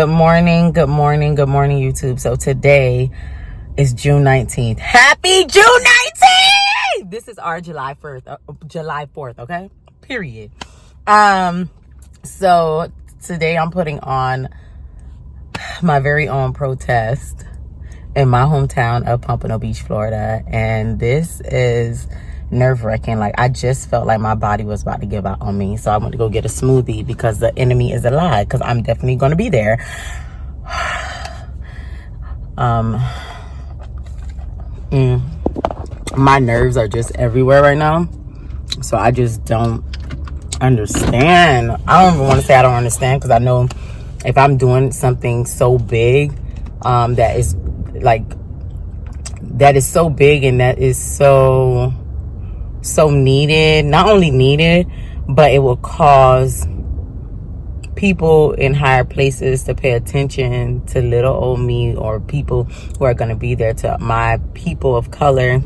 Good morning, YouTube. So today is June 19th. Happy June 19th! This is our July 4th, okay? Period. So today I'm putting on my very own protest in my hometown of Pompano Beach, Florida. And this is nerve-wracking. Like, I just felt like my body was about to give out on me, so I went to go get a smoothie because the enemy is alive, because I'm definitely going to be there. My nerves are just everywhere right now, so I just don't understand. I don't even want to say I don't understand, because I know if I'm doing something so big that is so big and that is so needed, not only needed, but it will cause people in higher places to pay attention to little old me, or people who are going to be there to my people of color,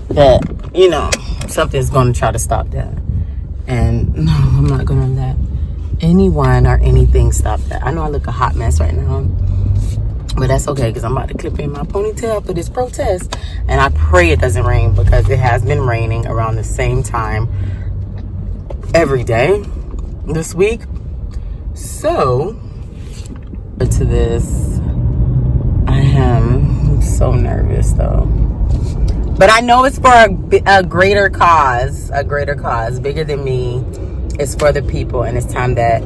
that, you know, something's going to try to stop that. And no, I'm not going to let anyone or anything stop that. I know I look a hot mess right now, but that's okay, because I'm about to clip in my ponytail for this protest. And I pray it doesn't rain, because it has been raining around the same time every day this week. So, to this, I am so nervous though. But I know it's for a greater cause, bigger than me. It's for the people, and it's time that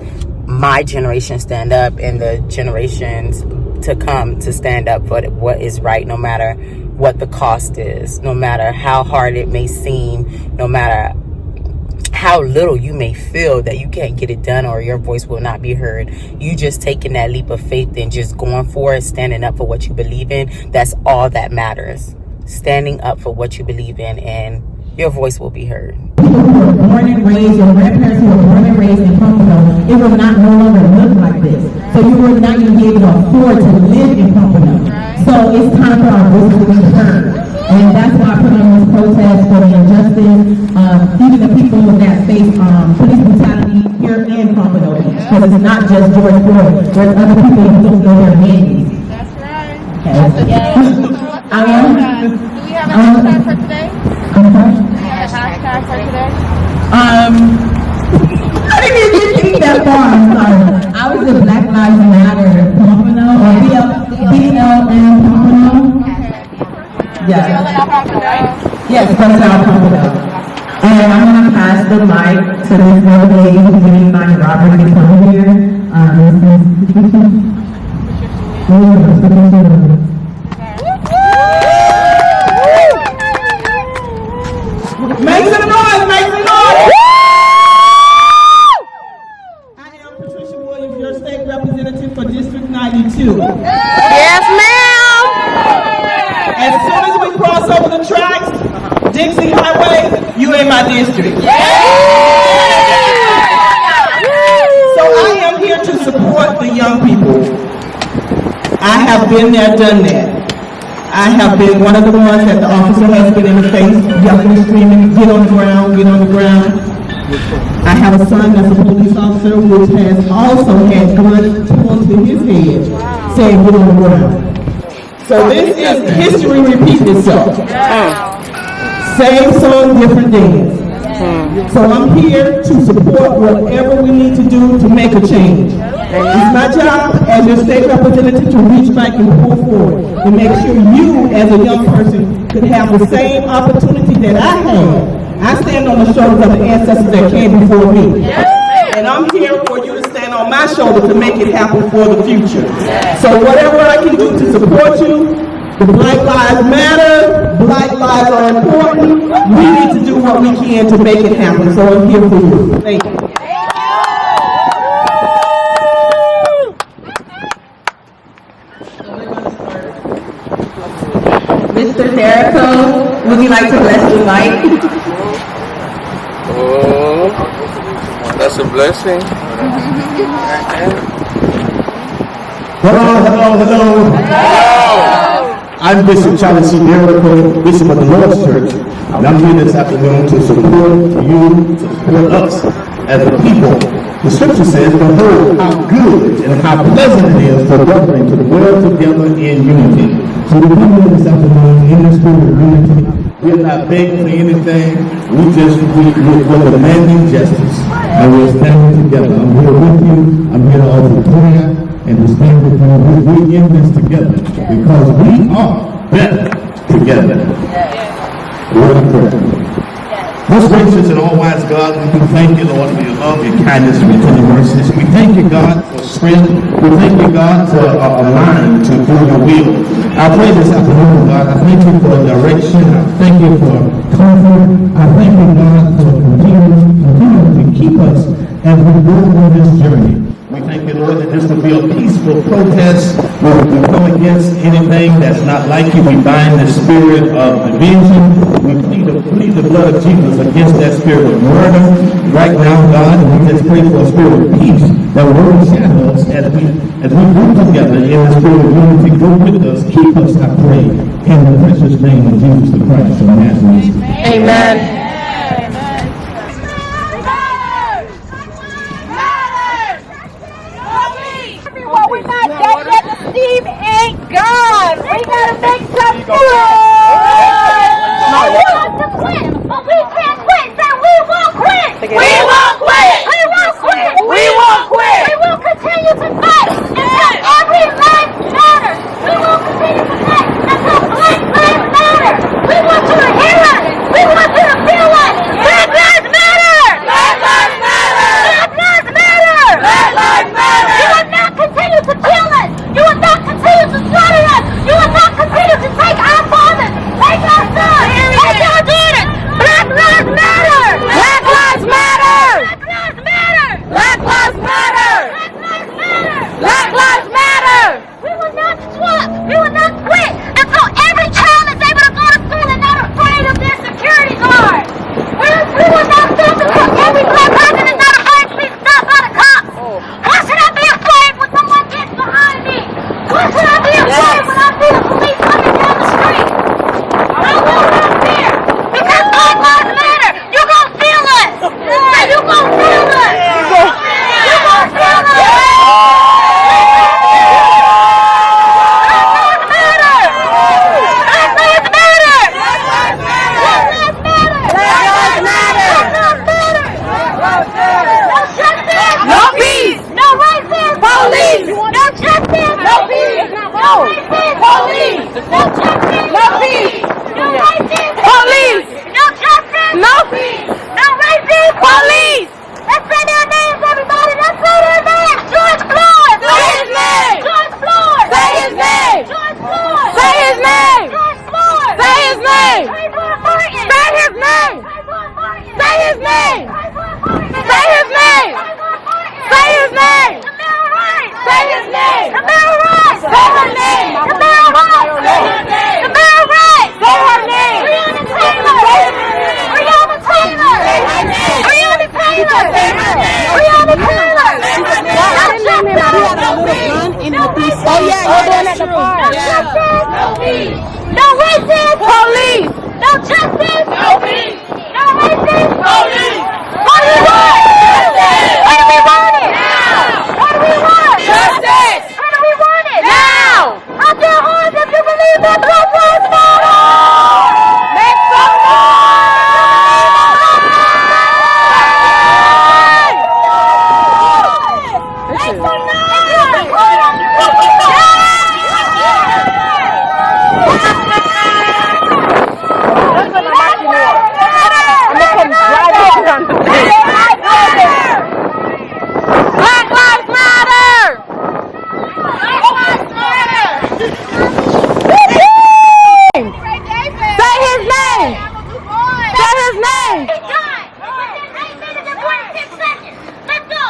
my generation stand up, and the generations to come to stand up for what is right, no matter what the cost is, no matter how hard it may seem, no matter how little you may feel that you can't get it done or your voice will not be heard. You just taking that leap of faith and just going for it, standing up for what you believe in. That's all that matters. Standing up for what you believe in, and your voice will be heard. People who were born and raised, your grandparents who were born and raised in Pompano, it will not no longer look like this. So you will not even be able to afford to live in Pompano. So it's time for our voices to be heard. And that's why I put on this protest for the injustice, even the people that face police brutality here in Pompano. Because it's not just George Floyd. There's other people who don't know their names. That's right. Okay. Do we have a hashtag for today? I'm sorry? Do we have a hashtag for today? I didn't even think that far. I'm sorry. I was at Black Lives Matter Pompano, or BLM Pompano. Yeah. Yes, BLM Pompano. And I'm going to pass the mic to this little lady who's going to find Robert to come here. Make some noise! Make some noise! I am Patricia Williams, your state representative for District 92. Yes, ma'am! As soon as we cross over the tracks, Dixie Highway, you in my district. So I am here to support the young people. I have been there, done that. I have been one of the ones that the officer has been in the face, yelling and screaming, get on the ground, get on the ground. I have a son that's a police officer, which has also had guns pulled to his head, saying get on the ground. So this is history repeating itself. Same song, different dance. So I'm here to support whatever we need to do to make a change. It's my job as your state representative to reach back and pull forward and make sure you, as a young person, could have the same opportunity that I had. I stand on the shoulders of the ancestors that came before me. And I'm here for you to stand on my shoulder to make it happen for the future. So whatever I can do to support you, the Black Lives Matter, Black Lives are important. We need to do what we can to make it happen. So I'm here for you. Thank you. Mr. Jericho, would you like to bless the mic? Oh, that's a blessing. Hello. I'm Bishop Charlie C. Jericho, Bishop of the Lord's Church, and I'm here this afternoon to support you, to support us as a people The scripture says, behold, how good and how pleasant it is for brethren to dwell together in unity. So we come here this afternoon in the spirit of unity. We're not begging for anything. We're demanding justice. And we're standing together. I'm here with you. I'm here to offer prayer and to stand with you. We're in this together because we are better together. Lord, I pray. Most gracious and all-wise God, we do thank you, Lord, for your love, your kindness, and your tender mercies. We thank you, God, for strength. We thank you, God, for a mind to do your will. I pray this afternoon, God, I thank you for direction. I thank you for comfort. I thank you, God, for continuing to keep us as we go on this journey. We thank you, Lord, that this will be a peaceful protest where we come against anything that's not like you. We bind the spirit of division. We plead the blood of Jesus against that spirit of murder right now, God, and we just pray for a spirit of peace that will overshadow us as we move together in the spirit of unity. Go with us, keep us, I pray, in the precious name of Jesus the Christ of Nazareth. Amen. We're not dead yet. The steam ain't gone. We gotta make some noise. We want to quit, but we can't quit. So we won't quit. We won't quit. We won't quit. We won't quit. We will continue to fight until every life matters. We will continue to fight until Black lives matter. We want you to hear us. We want you to feel us. Black lives matter. Black lives matter. Black lives matter. Black lives matter. You will not continue to kill us. You will not continue to slaughter us. You will not continue to take our fathers, take our sons, take our daughters. Black lives matter. Black lives matter. Black lives matter. Black lives matter. Black lives matter. We will not swap. We will not quit until every child is able to go to school and not afraid of their security guard. We will not stop until every black person is not afraid to be stopped by the cops. Why should I be afraid when someone gets behind me? Why should I be afraid when I see the police coming down the street? I will not fear because Black Lives Matter. You gon' feel us. Say you gon' feel us. You gon' feel us. Police! No justice! No peace! No racist! Police! No justice! No peace! No racist! Police! No justice! No peace! No racist! Police! Let's say their names, everybody! Let's say their names! George Floyd! Say his name! George Floyd! Say his name! George Floyd! Say his name! George Floyd! Say his name! Say his name! Say his name! Say his name! Say his name! Say his name! The Bill of Rights! Say her name! The Bill of Rights! Say her name! The Bill of Rights! Say her name! Breonna Taylor! Breonna Taylor! Breonna Taylor! Breonna Taylor! Oh yeah, that's true. No justice! No peace! No racist! Police! No justice! No peace! No racist! Police! What do we want? What do we want it? Now! What do we want? Justice! How do we want it? Now! Up your hands if you believe that Black Lives Matter! Make some noise! Make some noise! Black Lives Matter! Black Lives Matter! Say his name! Say his name! Within 8 minutes and 46 seconds. Let's go!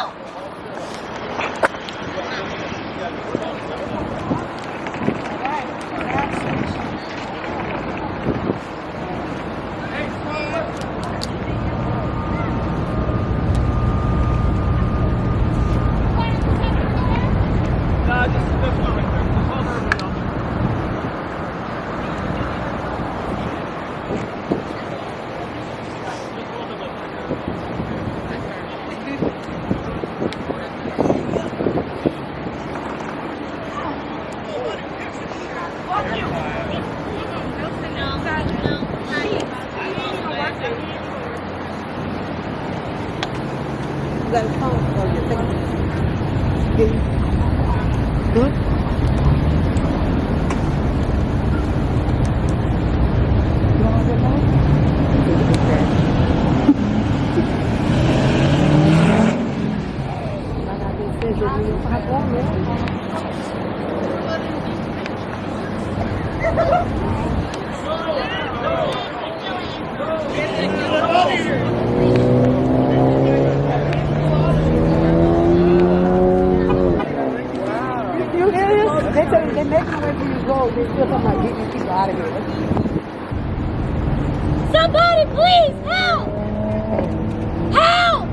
Somebody please help! Help!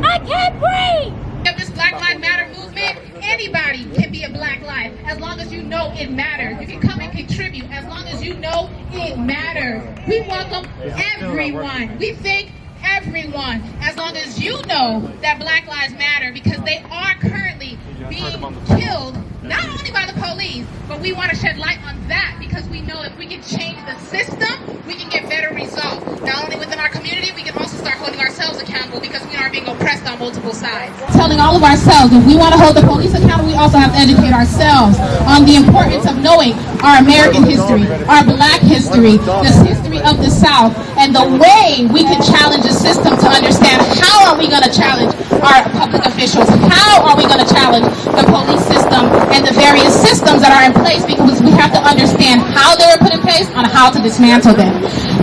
I can't breathe! Of this Black Lives Matter movement, anybody can be a Black life as long as you know it matters. You can come and contribute as long as you know it matters. We welcome everyone. We thank everyone as long as you know that Black Lives Matter, because they are currently being killed not only by the police, but we want to shed light on that because we know if we can change the system, we can get better results. Not only within our community, we can also start holding ourselves accountable because we are being oppressed on multiple sides. Telling all of ourselves, if we want to hold the police accountable, we also have to educate ourselves on the importance of knowing our American history, our Black history, the history of the South, and the way we can challenge the system to understand how are we going to challenge our public officials, how are we going to challenge the police system and the various systems that are in place, because we have to understand how they were put in place and how to dismantle them.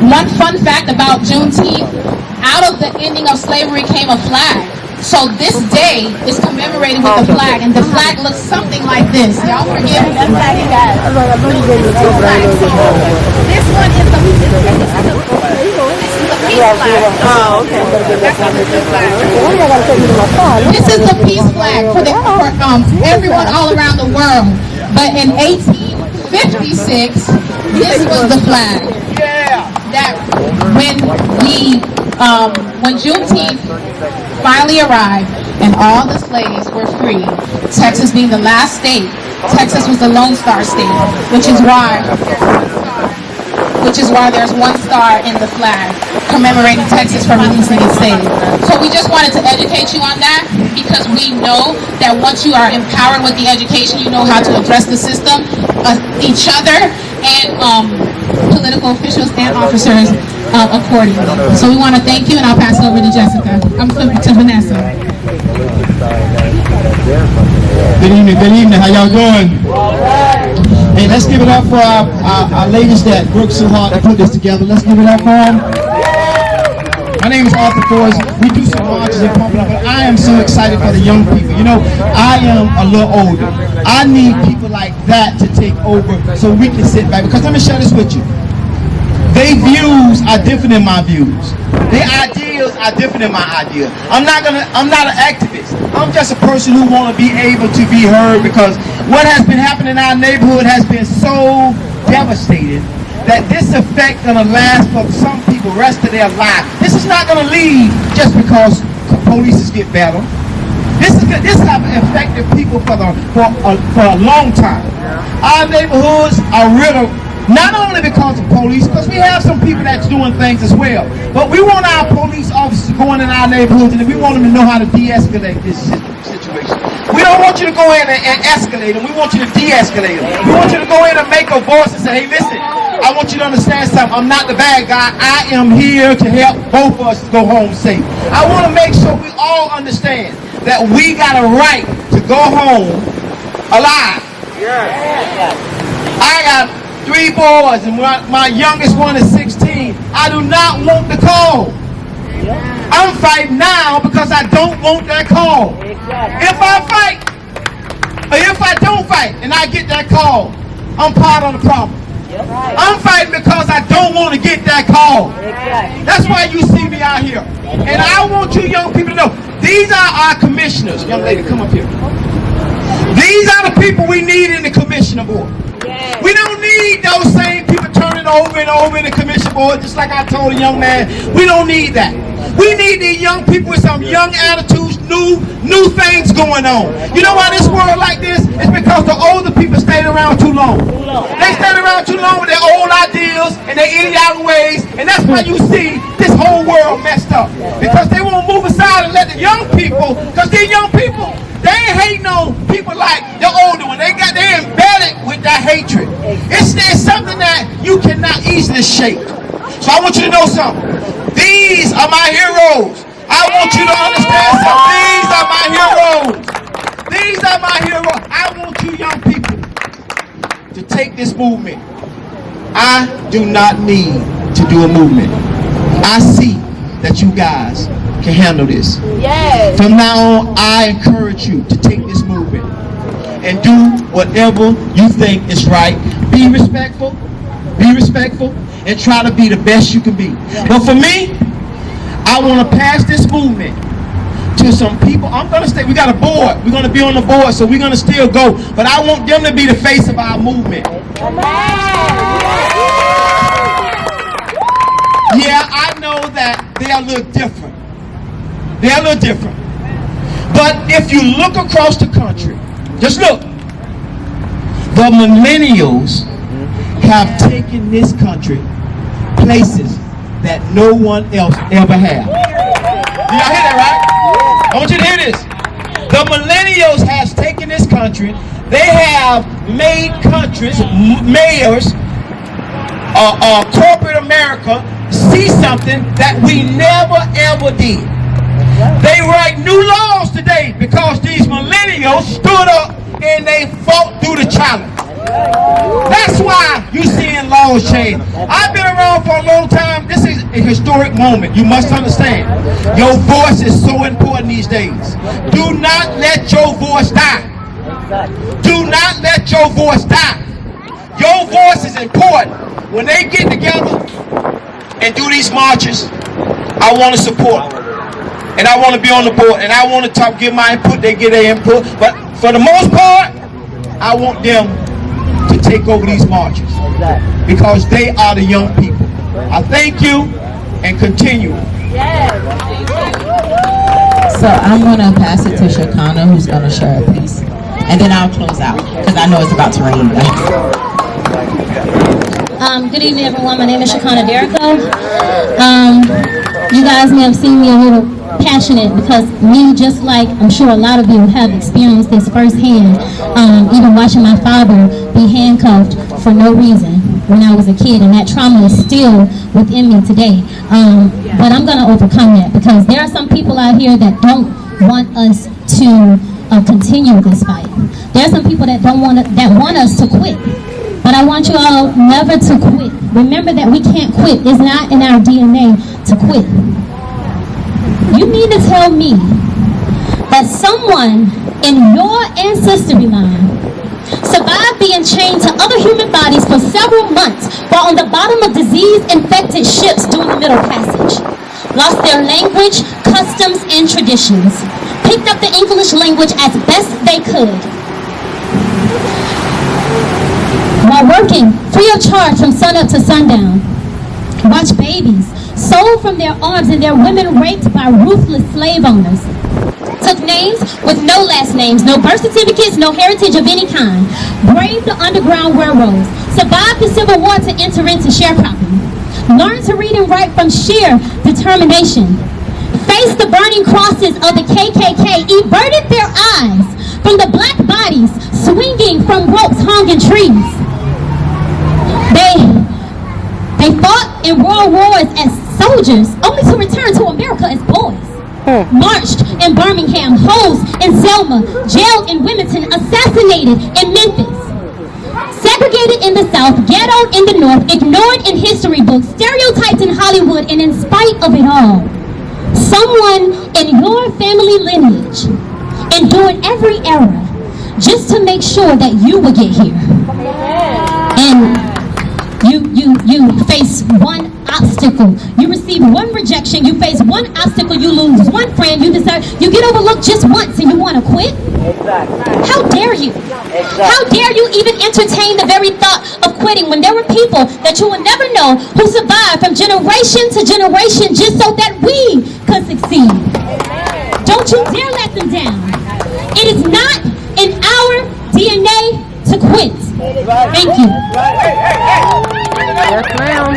One fun fact about Juneteenth, out of the ending of slavery came a flag. So this day is commemorated with the flag, and the flag looks something like this. Y'all forgive me? This one is the peace flag. Oh, okay. This is the peace flag for everyone all around the world. But in 1856, this was the flag that when Juneteenth finally arrived and all the slaves were free, Texas being the last state, Texas was the Lone Star state, which is why there's one star in the flag commemorating Texas for releasing its slaves. So we just wanted to educate you on that because we know that once you are empowered with the education, you know how to address the system, each other, and political officials and officers accordingly. So we want to thank you, and I'll pass it over to Jessica. To Vanessa. Good evening, how y'all doing? Hey, let's give it up for our ladies that worked so hard to put this together. Let's give it up for them. My name is Arthur Forrest. We do some marches in Pamplona, but I am so excited for the young people. You know, I am a little older. I need people like that to take over so we can sit back. Because let me share this with you. Their views are different than my views. Their ideas are different than my ideas. I'm not an activist. I'm just a person who want to be able to be heard, because what has been happening in our neighborhood has been so devastating that this effect gonna last for some people the rest of their life. This is not gonna leave just because police get better. This have affected people for a long time. Our neighborhoods are riddled, not only because of police, because we have some people that's doing things as well, but we want our police officers going in our neighborhoods, and we want them to know how to de-escalate this situation. We don't want you to go in and escalate them. We want you to de-escalate them. We want you to go in and make a voice and say, hey, listen, I want you to understand something. I'm not the bad guy. I am here to help both of us go home safe. I want to make sure we all understand that we got a right to go home alive. I got 3 boys, and my youngest one is 16. I do not want the call. I'm fighting now because I don't want that call. If I fight, or if I don't fight, and I get that call, I'm part of the problem. I'm fighting because I don't want to get that call. That's why you see me out here. And I want you young people to know, these are our commissioners. Young lady, come up here. These are the people we need in the commissioner board. We don't need those same people turning over and over in the commission board, just like I told a young man. We don't need that. We need these young people with some young attitudes, new things going on. You know why this world like this? It's because the older people stayed around too long. They stayed around too long with their old ideas and their idiotic ways, and that's why you see this whole world messed up. Because they won't move aside gotta let the young people, because these young people, they ain't hating on people like the older one. They embedded with that hatred. It's something that you cannot easily shake. So I want you to know something. These are my heroes. I want you to understand something. These are my heroes. These are my heroes. I want you young people to take this movement. I do not need to do a movement. I see that you guys can handle this. Yes. From now on, I encourage you to take this movement and do whatever you think is right. Be respectful, and try to be the best you can be. But for me, I want to pass this movement to some people. I'm going to stay. We got a board. We're going to be on the board, so we're going to still go. But I want them to be the face of our movement. Yeah, I know that they're a little different. They're a little different. But if you look across the country, just look. The millennials have taken this country places that no one else ever have. Do y'all hear that, right? I want you to hear this. The millennials has taken this country. They have made countries, mayors, corporate America see something that we never ever did. They write new laws today because these millennials stood up and they fought through the challenge. That's why you seeing laws change. I've been around for a long time. This is a historic moment. You must understand. Your voice is so important these days. Do not let your voice die. Do not let your voice die. Your voice is important. When they get together and do these marches, I want to support them. And I want to be on the board. And I want to talk, give my input, they get their input. But for the most part, I want them to take over these marches. Because they are the young people. I thank you and continue. So I'm going to pass it to Shakana, who's going to share a piece. And then I'll close out, because I know it's about to rain. Good evening, everyone. My name is Shakana Derrico. You guys may have seen me a little passionate because me, just like I'm sure a lot of you have experienced this firsthand, even watching my father be handcuffed for no reason when I was a kid, and that trauma is still within me today. But I'm going to overcome that because there are some people out here that don't want us to continue this fight. There are some people that want us to quit. But I want you all never to quit. Remember that we can't quit. It's not in our DNA to quit. You need to tell me that someone in your ancestry line survived being chained to other human bodies for several months while on the bottom of disease-infected ships doing the Middle Passage, lost their language, customs, and traditions, picked up the English language as best they could, while working free of charge from sunup to sundown, watch babies sold from their arms and their women raped by ruthless slave owners, took names with no last names, no birth certificates, no heritage of any kind, braved the Underground Railroads, survived the Civil War to enter into sharecropping, learned to read and write from sheer determination, faced the burning crosses of the KKK, averted their eyes from the black bodies swinging from ropes hung in trees. They fought in world wars as soldiers, only to return to America as boys. Marched in Birmingham, hosed in Selma, jailed in Wilmington, assassinated in Memphis. Segregated in the South, ghettoed in the North, ignored in history books, stereotyped in Hollywood, and in spite of it all, someone in your family lineage endured every era just to make sure that you would get here. And you face one obstacle, you receive one rejection, you face one obstacle, you lose one friend, you get overlooked just once and you want to quit? How dare you? How dare you even entertain the very thought of quitting when there were people that you will never know who survived from generation to generation just so that we could succeed? Don't you dare let them down. It is not in our DNA to quit. Thank you. Yes, ma'am.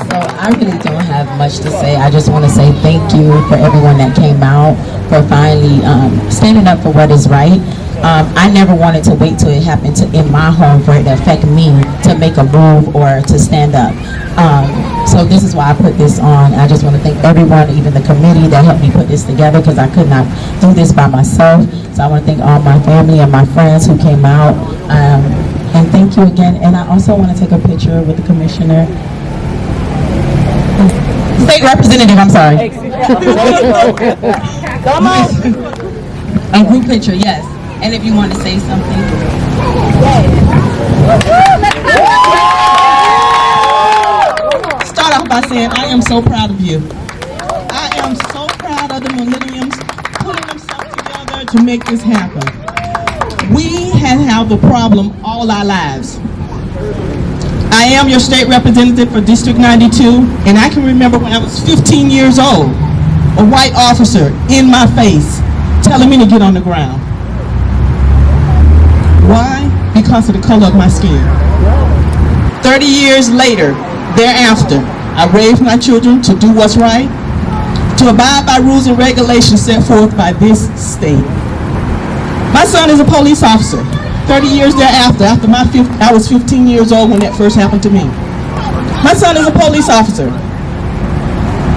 So I really don't have much to say. I just want to say thank you for everyone that came out, for finally standing up for what is right. I never wanted to wait till it happened in my home for it to affect me to make a move or to stand up. So this is why I put this on. I just want to thank everyone, even the committee that helped me put this together, because I could not do this by myself. So I want to thank all my family and my friends who came out. And thank you again. And I also want to take a picture with the commissioner. State representative, I'm sorry. Come on. A group picture, yes. And if you want to say something. Start off by saying, I am so proud of you. I am so proud of the millenniums putting themselves together to make this happen. We have had the problem all our lives. I am your state representative for District 92, and I can remember when I was 15 years old, a white officer in my face telling me to get on the ground. Why? Because of the color of my skin. 30 years later, thereafter, I raised my children to do what's right, to abide by rules and regulations set forth by this state. My son is a police officer. 30 years thereafter, I was 15 years old when that first happened to me. My son is a police officer.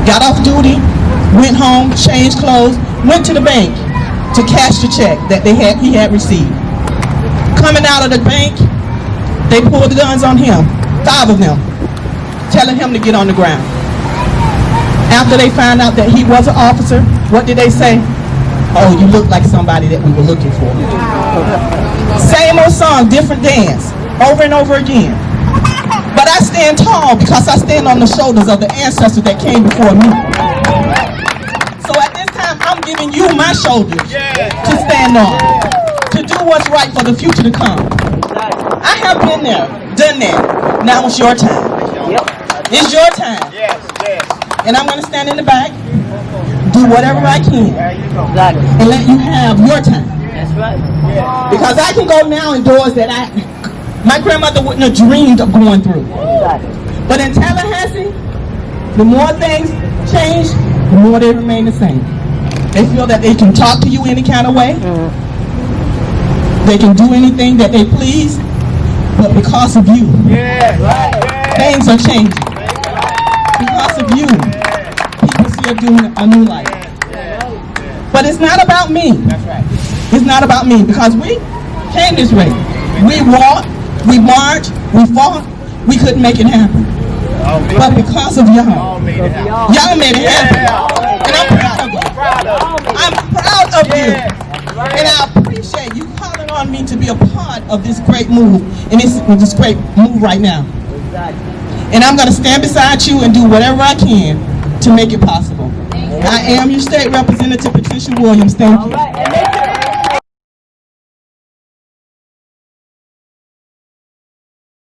Got off duty, went home, changed clothes, went to the bank to cash the check that he had received. Coming out of the bank, they pulled the guns on him, 5 of them, telling him to get on the ground. After they found out that he was an officer, what did they say? Oh, you look like somebody that we were looking for. Same old song, different dance, over and over again. But I stand tall because I stand on the shoulders of the ancestors that came before me. So at this time, I'm giving you my shoulders to stand on, to do what's right for the future to come. I have been there, done that. Now it's your time. It's your time. And I'm going to stand in the back, do whatever I can, and let you have your time. Because I can go now in doors that my grandmother wouldn't have dreamed of going through. But in Tallahassee, the more things change, the more they remain the same. They feel that they can talk to you any kind of way. They can do anything that they please. But because of you, things are changing. Because of you, people see a new life. But it's not about me. It's not about me, because we came this way. We walked, we marched, we fought, we couldn't make it happen. But because of y'all made it happen. And I'm proud of you. I'm proud of you. And I appreciate you calling on me to be a part of this great move, and this great move right now. And I'm going to stand beside you and do whatever I can to make it possible. I am your state representative, Patricia Williams. Thank you.